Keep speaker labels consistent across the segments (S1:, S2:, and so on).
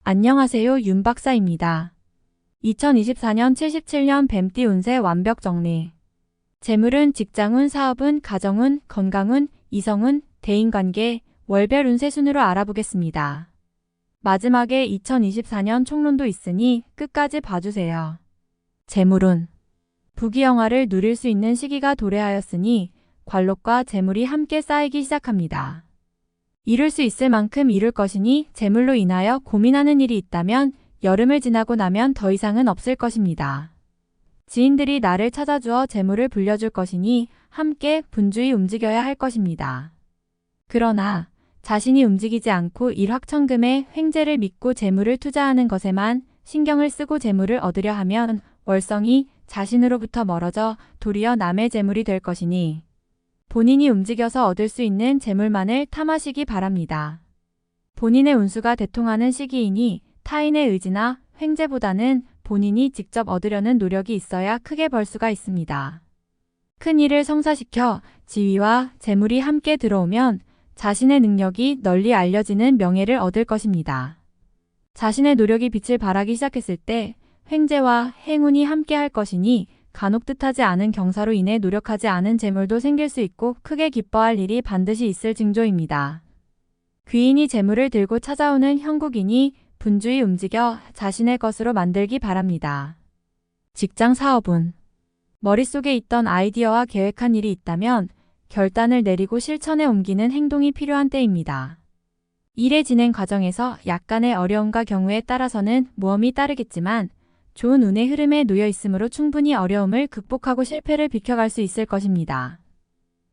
S1: 안녕하세요, 윤 박사입니다. 2024년 77년 뱀띠 운세 완벽 정리. 재물운, 직장운, 사업운, 가정운, 건강운, 이성운, 대인관계, 월별 운세 순으로 알아보겠습니다. 마지막에 2024년 총론도 있으니 끝까지 봐주세요. 재물운. 부귀영화를 누릴 수 있는 시기가 도래하였으니 관록과 재물이 함께 쌓이기 시작합니다. 이룰 수 있을 만큼 이룰 것이니 재물로 인하여 고민하는 일이 있다면 여름을 지나고 나면 더 이상은 없을 것입니다. 지인들이 나를 찾아주어 재물을 불려줄 것이니 함께 분주히 움직여야 할 것입니다. 그러나 자신이 움직이지 않고 일확천금의 횡재를 믿고 재물을 투자하는 것에만 신경을 쓰고 재물을 얻으려 하면 월성이 자신으로부터 멀어져 도리어 남의 재물이 될 것이니 본인이 움직여서 얻을 수 있는 재물만을 탐하시기 바랍니다. 본인의 운수가 대통하는 시기이니 타인의 의지나 횡재보다는 본인이 직접 얻으려는 노력이 있어야 크게 벌 수가 있습니다. 큰 일을 성사시켜 지위와 재물이 함께 들어오면 자신의 능력이 널리 알려지는 명예를 얻을 것입니다. 자신의 노력이 빛을 발하기 시작했을 때 횡재와 행운이 함께 할 것이니 간혹 뜻하지 않은 경사로 인해 노력하지 않은 재물도 생길 수 있고 크게 기뻐할 일이 반드시 있을 징조입니다. 귀인이 재물을 들고 찾아오는 형국이니 분주히 움직여 자신의 것으로 만들기 바랍니다. 직장 사업운. 머릿속에 있던 아이디어와 계획한 일이 있다면 결단을 내리고 실천에 옮기는 행동이 필요한 때입니다. 일의 진행 과정에서 약간의 어려움과 경우에 따라서는 모험이 따르겠지만 좋은 운의 흐름에 놓여 있으므로 충분히 어려움을 극복하고 실패를 비켜갈 수 있을 것입니다.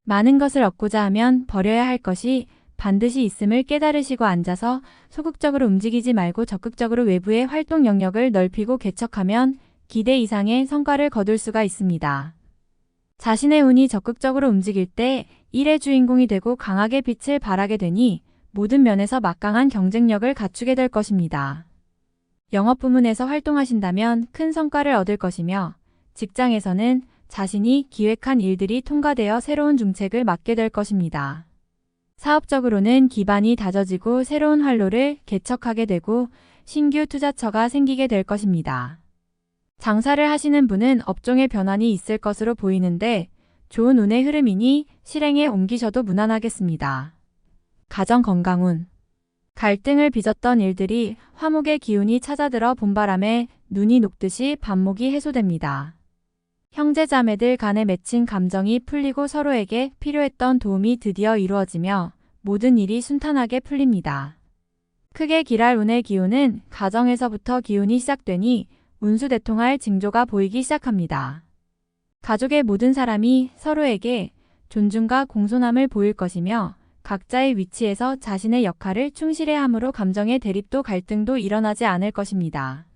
S1: 많은 것을 얻고자 하면 버려야 할 것이 반드시 있음을 깨달으시고 앉아서 소극적으로 움직이지 말고 적극적으로 외부의 활동 영역을 넓히고 개척하면 기대 이상의 성과를 거둘 수가 있습니다. 자신의 운이 적극적으로 움직일 때 일의 주인공이 되고 강하게 빛을 발하게 되니 모든 면에서 막강한 경쟁력을 갖추게 될 것입니다. 영업 부문에서 활동하신다면 큰 성과를 얻을 것이며 직장에서는 자신이 기획한 일들이 통과되어 새로운 중책을 맡게 될 것입니다. 사업적으로는 기반이 다져지고 새로운 활로를 개척하게 되고 신규 투자처가 생기게 될 것입니다. 장사를 하시는 분은 업종의 변환이 있을 것으로 보이는데 좋은 운의 흐름이니 실행에 옮기셔도 무난하겠습니다. 가정 건강운. 갈등을 빚었던 일들이 화목의 기운이 찾아들어 봄바람에 눈이 녹듯이 반목이 해소됩니다. 형제자매들 간에 맺힌 감정이 풀리고 서로에게 필요했던 도움이 드디어 이루어지며 모든 일이 순탄하게 풀립니다. 크게 길할 운의 기운은 가정에서부터 기운이 시작되니 운수대통할 징조가 보이기 시작합니다. 가족의 모든 사람이 서로에게 존중과 공손함을 보일 것이며 각자의 위치에서 자신의 역할을 충실해 함으로 감정의 대립도 갈등도 일어나지 않을 것입니다.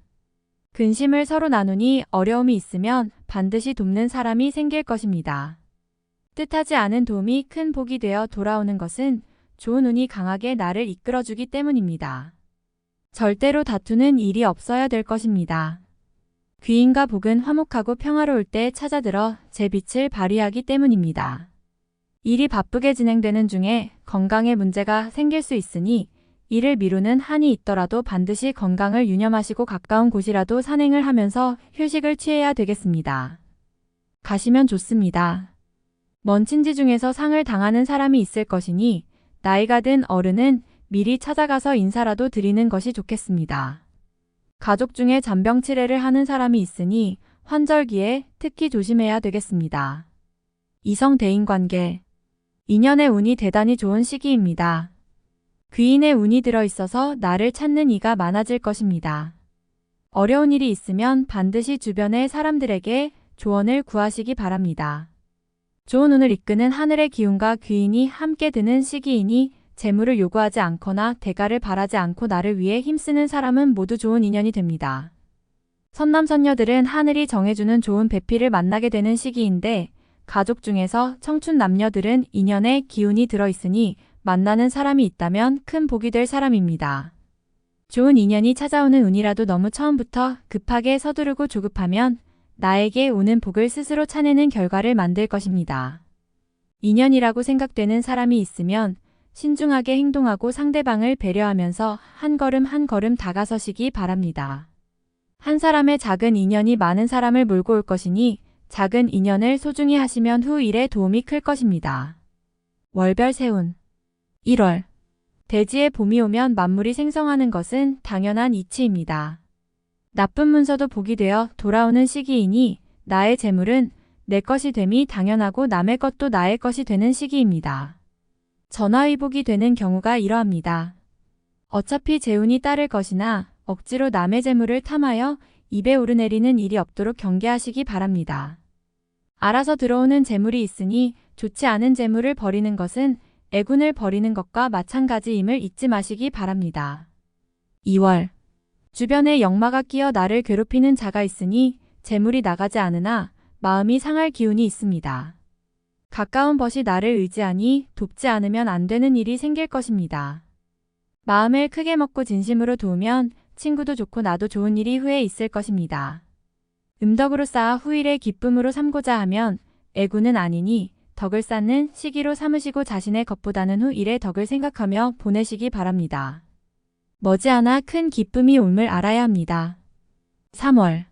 S1: 근심을 서로 나누니 어려움이 있으면 반드시 돕는 사람이 생길 것입니다. 뜻하지 않은 도움이 큰 복이 되어 돌아오는 것은 좋은 운이 강하게 나를 이끌어주기 때문입니다. 절대로 다투는 일이 없어야 될 것입니다. 귀인과 복은 화목하고 평화로울 때 찾아들어 제 빛을 발휘하기 때문입니다. 일이 바쁘게 진행되는 중에 건강에 문제가 생길 수 있으니 일을 미루는 한이 있더라도 반드시 건강을 유념하시고 가까운 곳이라도 산행을 하면서 휴식을 취해야 되겠습니다. 가시면 좋습니다. 먼 친지 중에서 상을 당하는 사람이 있을 것이니 나이가 든 어른은 미리 찾아가서 인사라도 드리는 것이 좋겠습니다. 가족 중에 잔병 치레를 하는 사람이 있으니 환절기에 특히 조심해야 되겠습니다. 이성 대인관계. 인연의 운이 대단히 좋은 시기입니다. 귀인의 운이 들어있어서 나를 찾는 이가 많아질 것입니다. 어려운 일이 있으면 반드시 주변의 사람들에게 조언을 구하시기 바랍니다. 좋은 운을 이끄는 하늘의 기운과 귀인이 함께 드는 시기이니 재물을 요구하지 않거나 대가를 바라지 않고 나를 위해 힘쓰는 사람은 모두 좋은 인연이 됩니다. 선남선녀들은 하늘이 정해주는 좋은 배필을 만나게 되는 시기인데 가족 중에서 청춘 남녀들은 인연의 기운이 들어있으니 만나는 사람이 있다면 큰 복이 될 사람입니다. 좋은 인연이 찾아오는 운이라도 너무 처음부터 급하게 서두르고 조급하면 나에게 오는 복을 스스로 차내는 결과를 만들 것입니다. 인연이라고 생각되는 사람이 있으면 신중하게 행동하고 상대방을 배려하면서 한 걸음 한 걸음 다가서시기 바랍니다. 한 사람의 작은 인연이 많은 사람을 몰고 올 것이니 작은 인연을 소중히 하시면 후 일에 도움이 클 것입니다. 월별 세운 1월 대지에 봄이 오면 만물이 생성하는 것은 당연한 이치입니다. 나쁜 문서도 복이 되어 돌아오는 시기이니 나의 재물은 내 것이 됨이 당연하고 남의 것도 나의 것이 되는 시기입니다. 전화위복이 되는 경우가 이러합니다. 어차피 재운이 따를 것이나 억지로 남의 재물을 탐하여 입에 오르내리는 일이 없도록 경계하시기 바랍니다. 알아서 들어오는 재물이 있으니 좋지 않은 재물을 버리는 것은 애군을 버리는 것과 마찬가지임을 잊지 마시기 바랍니다. 2월 주변에 역마가 끼어 나를 괴롭히는 자가 있으니 재물이 나가지 않으나 마음이 상할 기운이 있습니다. 가까운 벗이 나를 의지하니 돕지 않으면 안 되는 일이 생길 것입니다. 마음을 크게 먹고 진심으로 도우면 친구도 좋고 나도 좋은 일이 후에 있을 것입니다. 음덕으로 쌓아 후일의 기쁨으로 삼고자 하면 애군은 아니니 덕을 쌓는 시기로 삼으시고 자신의 것보다는 후 일의 덕을 생각하며 보내시기 바랍니다. 머지않아 큰 기쁨이 옴을 알아야 합니다. 3월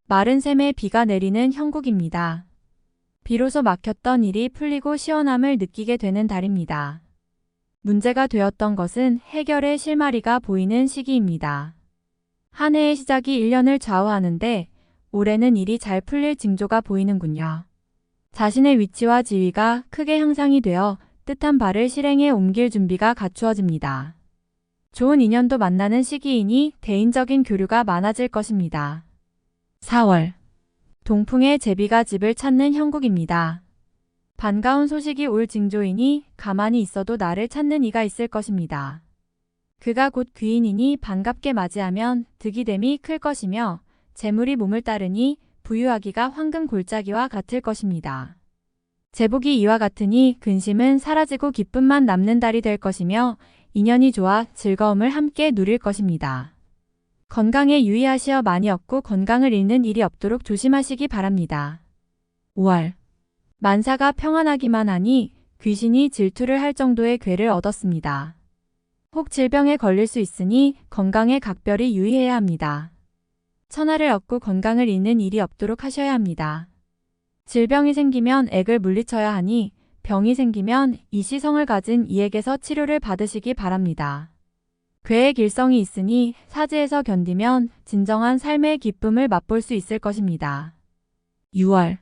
S1: 마른 샘에 비가 내리는 형국입니다. 비로소 막혔던 일이 풀리고 시원함을 느끼게 되는 달입니다. 문제가 되었던 것은 해결의 실마리가 보이는 시기입니다. 한 해의 시작이 1년을 좌우하는데 올해는 일이 잘 풀릴 징조가 보이는군요. 자신의 위치와 지위가 크게 향상이 되어 뜻한 바를 실행에 옮길 준비가 갖추어집니다. 좋은 인연도 만나는 시기이니 대인적인 교류가 많아질 것입니다. 4월 동풍의 제비가 집을 찾는 형국입니다. 반가운 소식이 올 징조이니 가만히 있어도 나를 찾는 이가 있을 것입니다. 그가 곧 귀인이니 반갑게 맞이하면 득이됨이 클 것이며 재물이 몸을 따르니 부유하기가 황금 골짜기와 같을 것입니다. 제복이 이와 같으니 근심은 사라지고 기쁨만 남는 달이 될 것이며 인연이 좋아 즐거움을 함께 누릴 것입니다. 건강에 유의하시어 많이 얻고 건강을 잃는 일이 없도록 조심하시기 바랍니다. 5월 만사가 평안하기만 하니 귀신이 질투를 할 정도의 괴를 얻었습니다. 혹 질병에 걸릴 수 있으니 건강에 각별히 유의해야 합니다. 천하를 얻고 건강을 잃는 일이 없도록 하셔야 합니다. 질병이 생기면 액을 물리쳐야 하니 병이 생기면 이시성을 가진 이에게서 치료를 받으시기 바랍니다. 괴의 길성이 있으니 사지에서 견디면 진정한 삶의 기쁨을 맛볼 수 있을 것입니다. 6월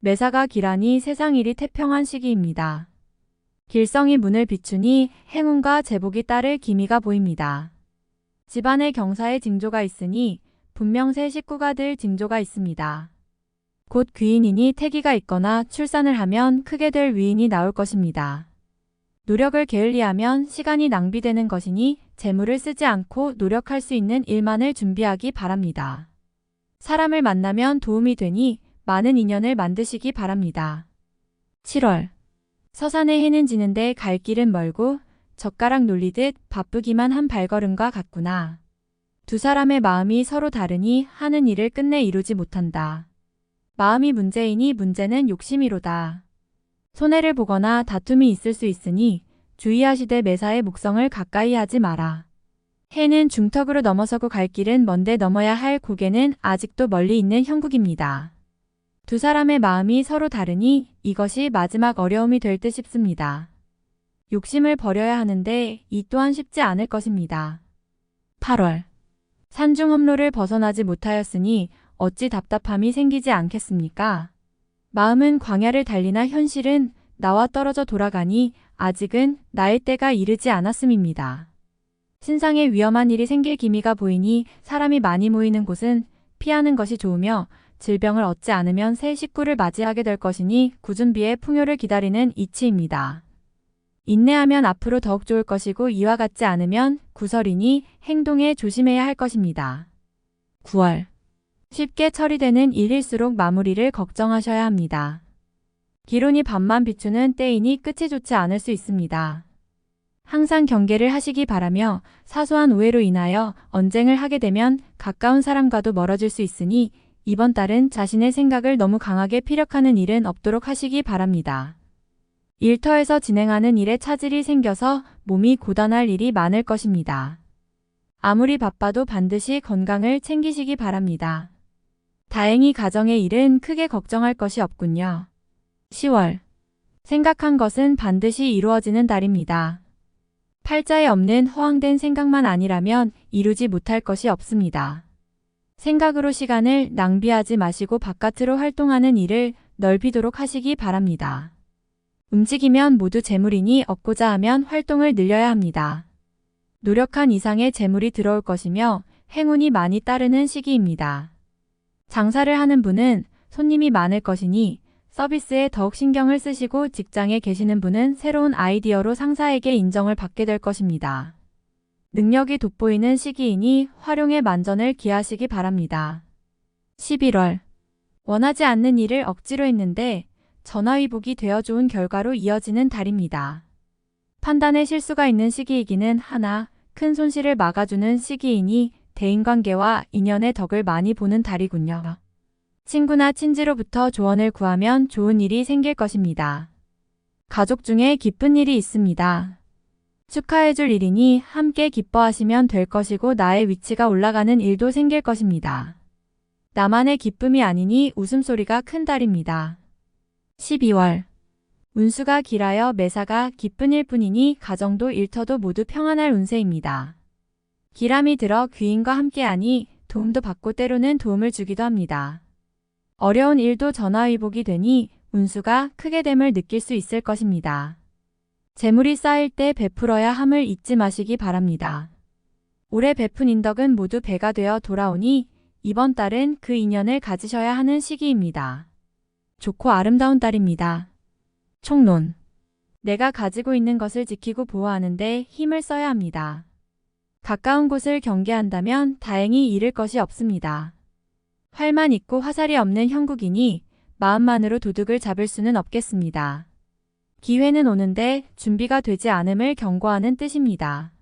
S1: 매사가 길하니 세상 일이 태평한 시기입니다. 길성이 문을 비추니 행운과 제복이 따를 기미가 보입니다. 집안의 경사에 징조가 있으니 분명 새 식구가 될 징조가 있습니다. 곧 귀인이니 태기가 있거나 출산을 하면 크게 될 위인이 나올 것입니다. 노력을 게을리하면 시간이 낭비되는 것이니 재물을 쓰지 않고 노력할 수 있는 일만을 준비하기 바랍니다. 사람을 만나면 도움이 되니 많은 인연을 만드시기 바랍니다. 7월 서산에 해는 지는데 갈 길은 멀고 젓가락 놀리듯 바쁘기만 한 발걸음과 같구나. 두 사람의 마음이 서로 다르니 하는 일을 끝내 이루지 못한다. 마음이 문제이니 문제는 욕심이로다. 손해를 보거나 다툼이 있을 수 있으니 주의하시되 매사의 목성을 가까이 하지 마라. 해는 중턱으로 넘어서고 갈 길은 먼데 넘어야 할 고개는 아직도 멀리 있는 형국입니다. 두 사람의 마음이 서로 다르니 이것이 마지막 어려움이 될 듯 싶습니다. 욕심을 버려야 하는데 이 또한 쉽지 않을 것입니다. 8월 산중 험로를 벗어나지 못하였으니 어찌 답답함이 생기지 않겠습니까? 마음은 광야를 달리나 현실은 나와 떨어져 돌아가니 아직은 나의 때가 이르지 않았음입니다. 신상에 위험한 일이 생길 기미가 보이니 사람이 많이 모이는 곳은 피하는 것이 좋으며 질병을 얻지 않으면 새 식구를 맞이하게 될 것이니 구준비의 풍요를 기다리는 이치입니다. 인내하면 앞으로 더욱 좋을 것이고 이와 같지 않으면 구설이니 행동에 조심해야 할 것입니다. 9월 쉽게 처리되는 일일수록 마무리를 걱정하셔야 합니다. 기론이 밤만 비추는 때이니 끝이 좋지 않을 수 있습니다. 항상 경계를 하시기 바라며 사소한 오해로 인하여 언쟁을 하게 되면 가까운 사람과도 멀어질 수 있으니 이번 달은 자신의 생각을 너무 강하게 피력하는 일은 없도록 하시기 바랍니다. 일터에서 진행하는 일에 차질이 생겨서 몸이 고단할 일이 많을 것입니다. 아무리 바빠도 반드시 건강을 챙기시기 바랍니다. 다행히 가정의 일은 크게 걱정할 것이 없군요. 10월. 생각한 것은 반드시 이루어지는 달입니다. 팔자에 없는 허황된 생각만 아니라면 이루지 못할 것이 없습니다. 생각으로 시간을 낭비하지 마시고 바깥으로 활동하는 일을 넓히도록 하시기 바랍니다. 움직이면 모두 재물이니 얻고자 하면 활동을 늘려야 합니다. 노력한 이상의 재물이 들어올 것이며 행운이 많이 따르는 시기입니다. 장사를 하는 분은 손님이 많을 것이니 서비스에 더욱 신경을 쓰시고 직장에 계시는 분은 새로운 아이디어로 상사에게 인정을 받게 될 것입니다. 능력이 돋보이는 시기이니 활용에 만전을 기하시기 바랍니다. 11월. 원하지 않는 일을 억지로 했는데 전화위복이 되어 좋은 결과로 이어지는 달입니다. 판단에 실수가 있는 시기이기는 하나 큰 손실을 막아주는 시기이니 대인관계와 인연의 덕을 많이 보는 달이군요. 친구나 친지로부터 조언을 구하면 좋은 일이 생길 것입니다. 가족 중에 기쁜 일이 있습니다. 축하해줄 일이니 함께 기뻐하시면 될 것이고 나의 위치가 올라가는 일도 생길 것입니다. 나만의 기쁨이 아니니 웃음소리가 큰 달입니다. 12월. 운수가 길하여 매사가 기쁜 일뿐이니 가정도 일터도 모두 평안할 운세입니다. 기람이 들어 귀인과 함께하니 도움도 받고 때로는 도움을 주기도 합니다. 어려운 일도 전화위복이 되니 운수가 크게 됨을 느낄 수 있을 것입니다. 재물이 쌓일 때 베풀어야 함을 잊지 마시기 바랍니다. 올해 베푼 인덕은 모두 배가 되어 돌아오니 이번 달은 그 인연을 가지셔야 하는 시기입니다. 좋고 아름다운 달입니다. 총론. 내가 가지고 있는 것을 지키고 보호하는 데 힘을 써야 합니다. 가까운 곳을 경계한다면 다행히 잃을 것이 없습니다. 활만 있고 화살이 없는 형국이니 마음만으로 도둑을 잡을 수는 없겠습니다. 기회는 오는데 준비가 되지 않음을 경고하는 뜻입니다.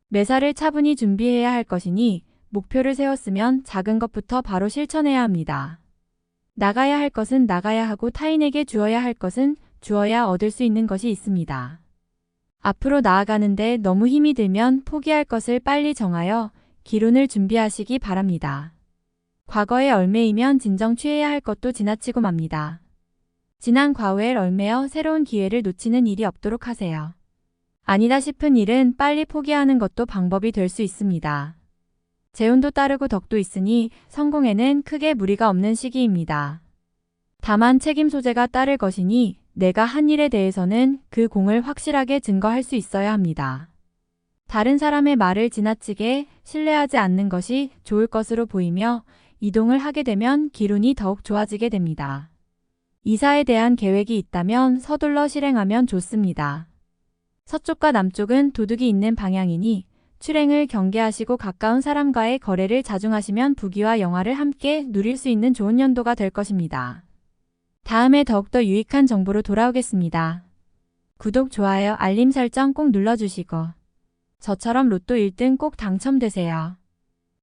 S1: 매사를 차분히 준비해야 할 것이니 목표를 세웠으면 작은 것부터 바로 실천해야 합니다. 나가야 할 것은 나가야 하고 타인에게 주어야 할 것은 주어야 얻을 수 있는 것이 있습니다. 앞으로 나아가는데 너무 힘이 들면 포기할 것을 빨리 정하여 기론을 준비하시기 바랍니다. 과거의 얼매이면 진정 취해야 할 것도 지나치고 맙니다. 지난 과거에 얼매어 새로운 기회를 놓치는 일이 없도록 하세요. 아니다 싶은 일은 빨리 포기하는 것도 방법이 될 수 있습니다. 재운도 따르고 덕도 있으니 성공에는 크게 무리가 없는 시기입니다. 다만 책임 소재가 따를 것이니 내가 한 일에 대해서는 그 공을 확실하게 증거할 수 있어야 합니다. 다른 사람의 말을 지나치게 신뢰하지 않는 것이 좋을 것으로 보이며 이동을 하게 되면 기운이 더욱 좋아지게 됩니다. 이사에 대한 계획이 있다면 서둘러 실행하면 좋습니다. 서쪽과 남쪽은 도둑이 있는 방향이니 출행을 경계하시고 가까운 사람과의 거래를 자중하시면 부귀와 영화를 함께 누릴 수 있는 좋은 연도가 될 것입니다. 다음에 더욱더 유익한 정보로 돌아오겠습니다. 구독, 좋아요, 알림 설정 꼭 눌러주시고 저처럼 로또 1등 꼭 당첨되세요.